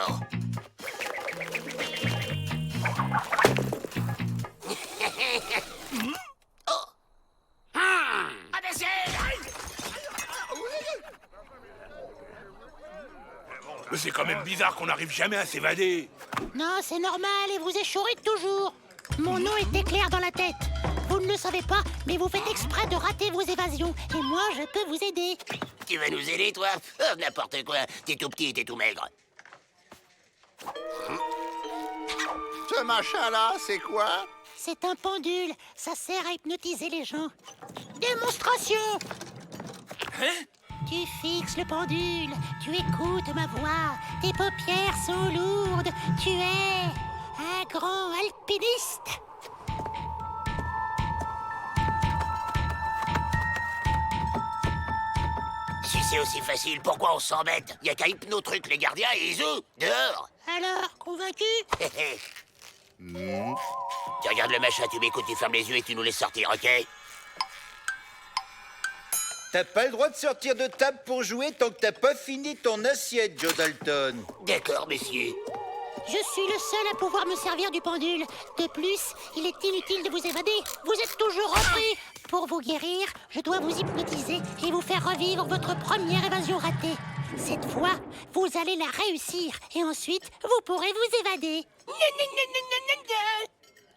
Mais c'est quand même bizarre qu'on n'arrive jamais à s'évader. Non, c'est normal et vous échouez toujours. Mon eau est éclair dans la tête. Vous ne le savez pas, mais vous faites exprès de rater vos évasions. Et moi, je peux vous aider. Tu vas nous aider, toi? Oh, n'importe quoi. T'es tout petit et t'es tout maigre. Ce machin-là, c'est quoi? C'est un pendule. Ça sert à hypnotiser les gens. Démonstration! Hein? Tu fixes le pendule, tu écoutes ma voix, tes paupières sont lourdes, tu es un grand alpiniste. Si c'est aussi facile, pourquoi on s'embête? Y a qu'à hypno-truc les gardiens et zou, dehors. Alors, convaincu? Tu regardes le machin, tu m'écoutes, tu fermes les yeux et tu nous laisses sortir, ok? T'as pas le droit de sortir de table pour jouer tant que t'as pas fini ton assiette, Joe Dalton. D'accord, messieurs. Je suis le seul à pouvoir me servir du pendule. De plus, il est inutile de vous évader. Vous êtes toujours rentrés. Pour vous guérir, je dois vous hypnotiser et vous faire revivre votre première évasion ratée. Cette fois, vous allez la réussir et ensuite, vous pourrez vous évader.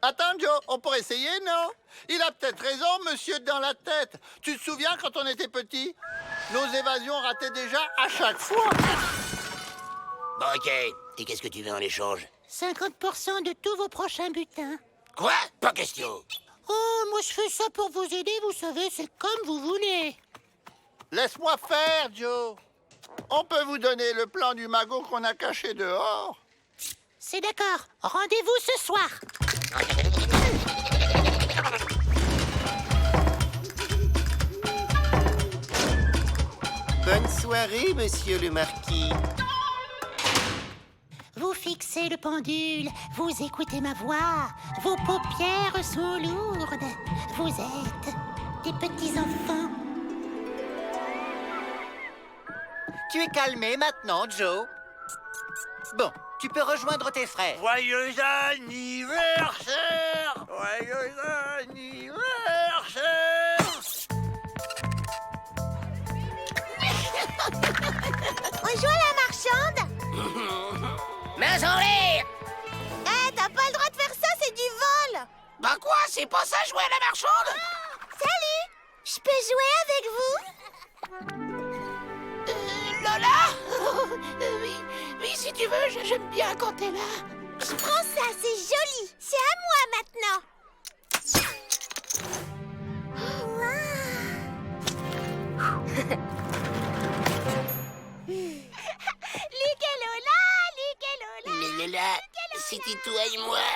Attends, Joe, on pourrait essayer, non? Il a peut-être raison, monsieur dans la tête. Tu te souviens quand on était petit? Nos évasions rataient déjà à chaque fois. Bon, ok. Et qu'est-ce que tu veux en échange? 50% de tous vos prochains butins. Quoi? Pas question. Oh, moi je fais ça pour vous aider, vous savez, c'est comme vous voulez. Laisse-moi faire, Joe. On peut vous donner le plan du magot qu'on a caché dehors. C'est d'accord. Rendez-vous ce soir. Bonne soirée, monsieur le marquis. Vous fixez le pendule, vous écoutez ma voix, vos paupières sont lourdes. Vous êtes des petits enfants. Tu es calmé maintenant, Joe. Bon, tu peux rejoindre tes frères. Joyeux anniversaire! Joyeux anniversaire! On joue à la marchande? Mains en l'air! Eh, t'as pas le droit de faire ça, c'est du vol! Bah quoi? C'est pas ça, jouer à la marchande? Salut! Je peux jouer avec vous? Lola? Oui, si tu veux, j'aime bien quand t'es là. Je prends ça, c'est joli! C'est à moi maintenant! Oh, wow. Mais Lola, c'était toi et moi.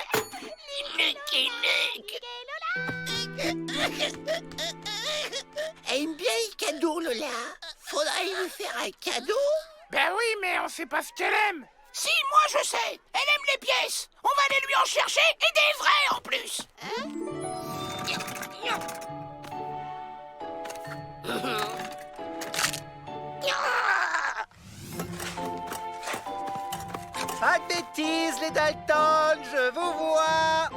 Elle aime bien les cadeaux, Lola. Faudrait lui faire un cadeau. Ben oui, mais on sait pas ce qu'elle aime. Si, moi je sais. Elle aime les pièces. On va aller lui en chercher et des vraies en plus. Pas de bêtises, les Dalton, je vous vois.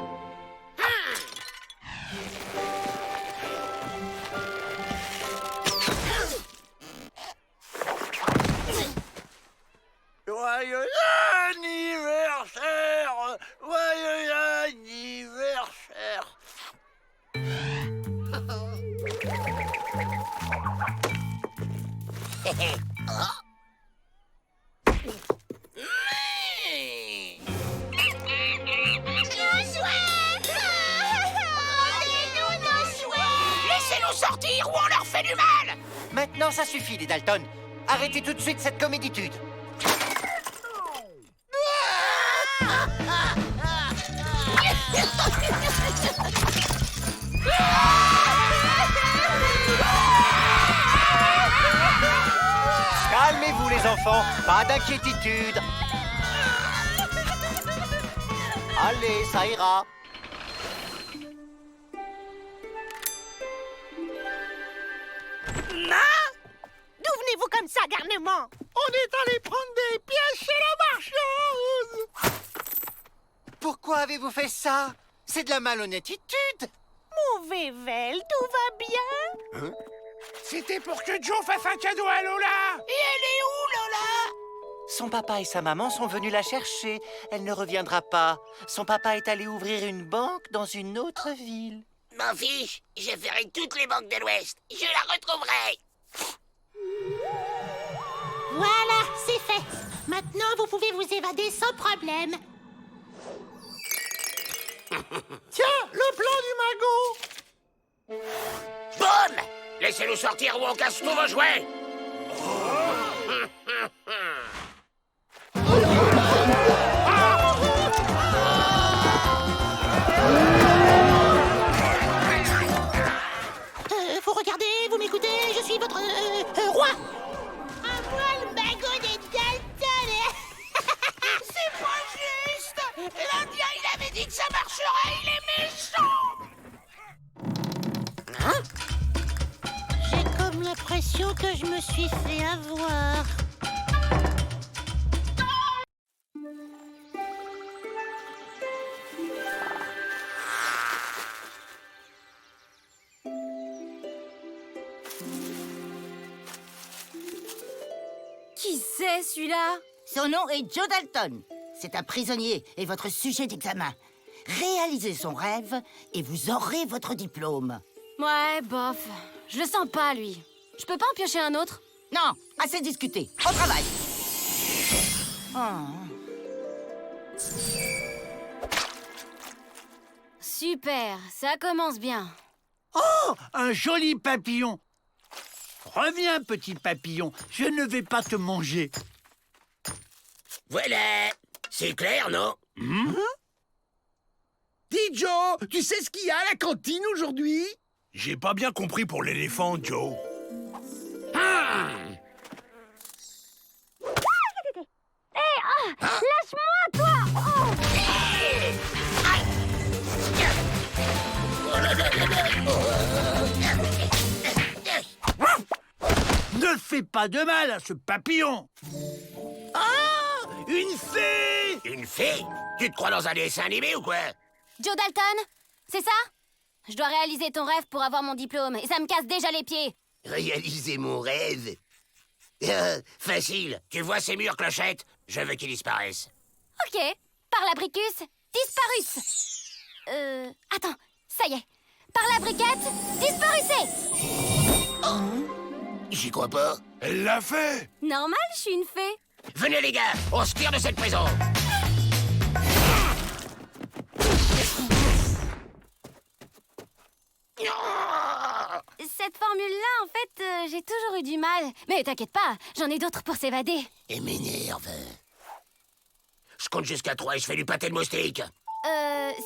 Joyeux anniversaire! Joyeux anniversaire! Laissez-nous sortir ou on leur fait du mal. Maintenant, ça suffit, les Dalton. Arrêtez tout de suite cette coméditude. Calmez-vous, les enfants. Pas d'inquiétude. Allez, ça ira. D'où venez-vous comme ça, garnement? On est allé prendre des pièces chez la marcheuse. Pourquoi avez-vous fait ça? C'est de la malhonnêtitude. Mauvais Vel, tout va bien? C'était pour que Joe fasse un cadeau à Lola. Et elle est où, Lola? Son papa et sa maman sont venus la chercher. Elle ne reviendra pas. Son papa est allé ouvrir une banque dans une autre ville. M'en fiche, je ferai toutes les banques de l'Ouest. Je la retrouverai. Voilà, c'est fait. Maintenant, vous pouvez vous évader sans problème. Tiens, le plan du magot. Boum! Laissez-nous sortir ou on casse tous vos jouets. Faut regarder, vous m'écoutez, je suis votre roi. À moi le magot des Dalton. C'est pas juste. L'Indien, il avait dit que ça marcherait. Il est méchant. Hein? J'ai comme l'impression que je me suis fait avoir. Qui c'est, celui-là? Son nom est Joe Dalton. C'est un prisonnier et votre sujet d'examen. Réalisez son rêve et vous aurez votre diplôme. Ouais, bof. Je le sens pas, lui. Je peux pas en piocher un autre? Non, assez discuté. Au travail. Oh. Super, ça commence bien. Oh, un joli papillon. Reviens, petit papillon. Je ne vais pas te manger. Voilà. C'est clair, non? Dis, Joe, tu sais ce qu'il y a à la cantine aujourd'hui? J'ai pas bien compris pour l'éléphant, Joe. Lâche-moi, toi. Ne fais pas de mal à ce papillon. Ah, une fée! Une fée? Tu te crois dans un dessin animé ou quoi? Joe Dalton, c'est ça? Je dois réaliser ton rêve pour avoir mon diplôme, et ça me casse déjà les pieds. Réaliser mon rêve? Facile. Tu vois ces murs clochettes? Je veux qu'ils disparaissent. Ok. Par l'abricus, disparus. Attends, ça y est. Par la briquette, disparussez. J'y crois pas. Elle l'a fait. Normal, je suis une fée. Venez les gars, on se tire de cette prison. Cette formule-là, en fait, j'ai toujours eu du mal. Mais t'inquiète pas, j'en ai d'autres pour s'évader. Et m'énerve. Je compte jusqu'à 3 et je fais du pâté de moustique.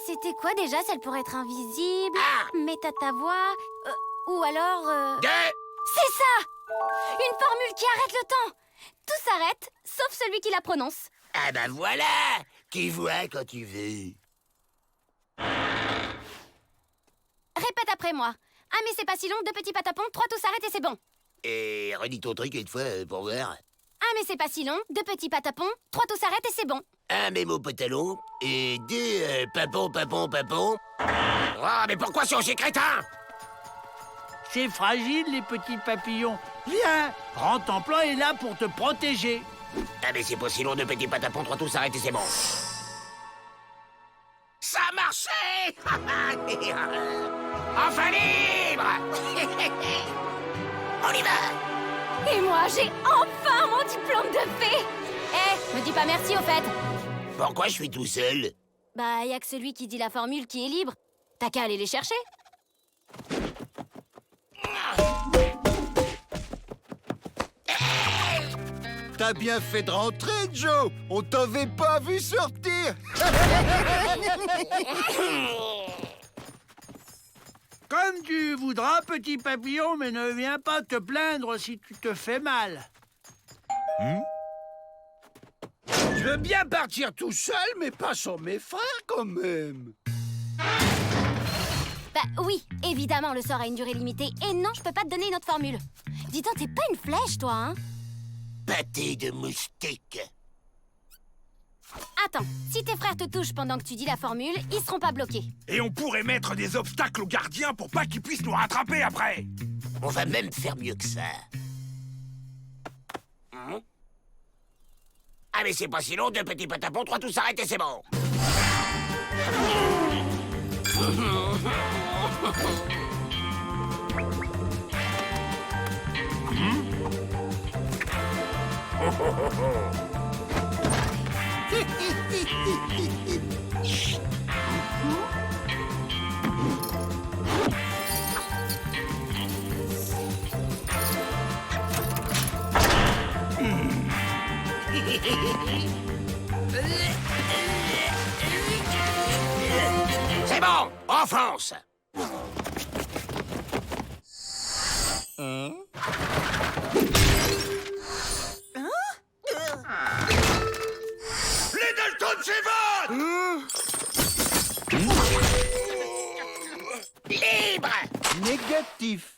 C'était quoi déjà, celle pour être invisible? Mets à ta voix. Ou alors... 2. C'est ça! Une formule qui arrête le temps. Tout s'arrête, sauf celui qui la prononce. Ah ben voilà! Qui voit quand tu veux. Répète après moi. Ah mais c'est pas si long, 2 petits patapons, 3 tout s'arrête et c'est bon. Et redis ton truc une fois pour voir. Ah mais c'est pas si long, 2 petits patapons, 3 tout s'arrête et c'est bon. Un mémo pantalon et 2 papon. Oh, mais pourquoi c'est aussi crétin? C'est fragile, les petits papillons. Viens, Grand Emploi est là pour te protéger. Ah mais c'est pas si long, 2 petits patapons, 3 tout s'arrête et c'est bon. Ça a marché! Enfin libre! On y va! Et moi, j'ai enfin mon diplôme de fée. Me dis pas merci au fait. Pourquoi je suis tout seul? Bah, y a que celui qui dit la formule qui est libre. T'as qu'à aller les chercher. T'as bien fait de rentrer, Joe. On t'avait pas vu sortir. Comme tu voudras, petit papillon, mais ne viens pas te plaindre si tu te fais mal. Je veux bien partir tout seul, mais pas sans mes frères, quand même. Bah oui, évidemment, le sort a une durée limitée. Et non, je peux pas te donner une autre formule. Dis donc, t'es pas une flèche, toi, hein? Pâté de moustique. Attends, si tes frères te touchent pendant que tu dis la formule, ils seront pas bloqués. Et on pourrait mettre des obstacles aux gardiens pour pas qu'ils puissent nous rattraper après. On va même faire mieux que ça. Ah mais c'est pas si long, 2 petits patapons, 3 tout s'arrête et c'est bon. C'est bon, enfonce. Les Dalton s'évadent! Libre! Négatif.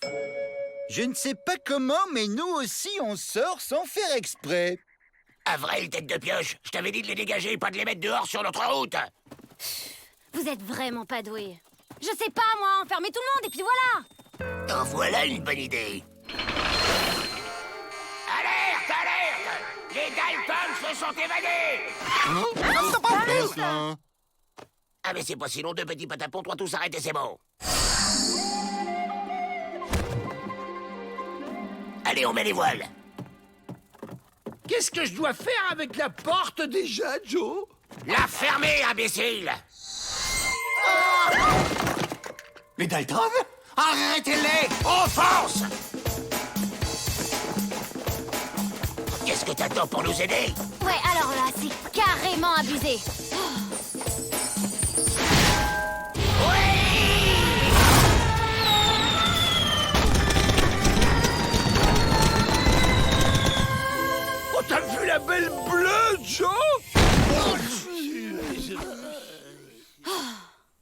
Je ne sais pas comment, mais nous aussi, on sort sans faire exprès. Avril, tête de pioche, je t'avais dit de les dégager et pas de les mettre dehors sur notre route. Vous êtes vraiment pas doués. Je sais pas, moi, enfermer tout le monde et puis voilà. En voilà une bonne idée. Alerte, alerte! Les Dalton se sont évadés! Ah mais c'est pas si long, 2 petits patapons, 3 tout s'arrête et c'est bon. Allez, on met les voiles. Qu'est-ce que je dois faire avec la porte déjà, Joe? La fermer, imbécile! Les Dalton? Arrêtez-les! On fonce! Qu'est-ce que t'attends pour nous aider? Ouais, alors là, c'est carrément abusé. Oh, t'as vu la belle bleue, Joe?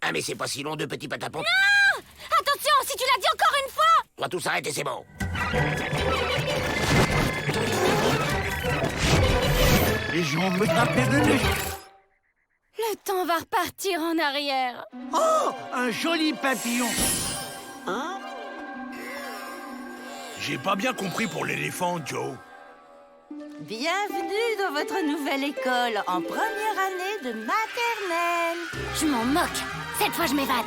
Ah mais c'est pas si long, 2 petits patapons. Non! Attention, si tu l'as dit encore une fois! 3 tout s'arrête et c'est bon. Les gens me tapaient de nez. Le temps va repartir en arrière. Oh, un joli papillon. Hein? J'ai pas bien compris pour l'éléphant, Joe. Bienvenue dans votre nouvelle école en première année de maternelle. Je m'en moque. Cette fois, je m'évade.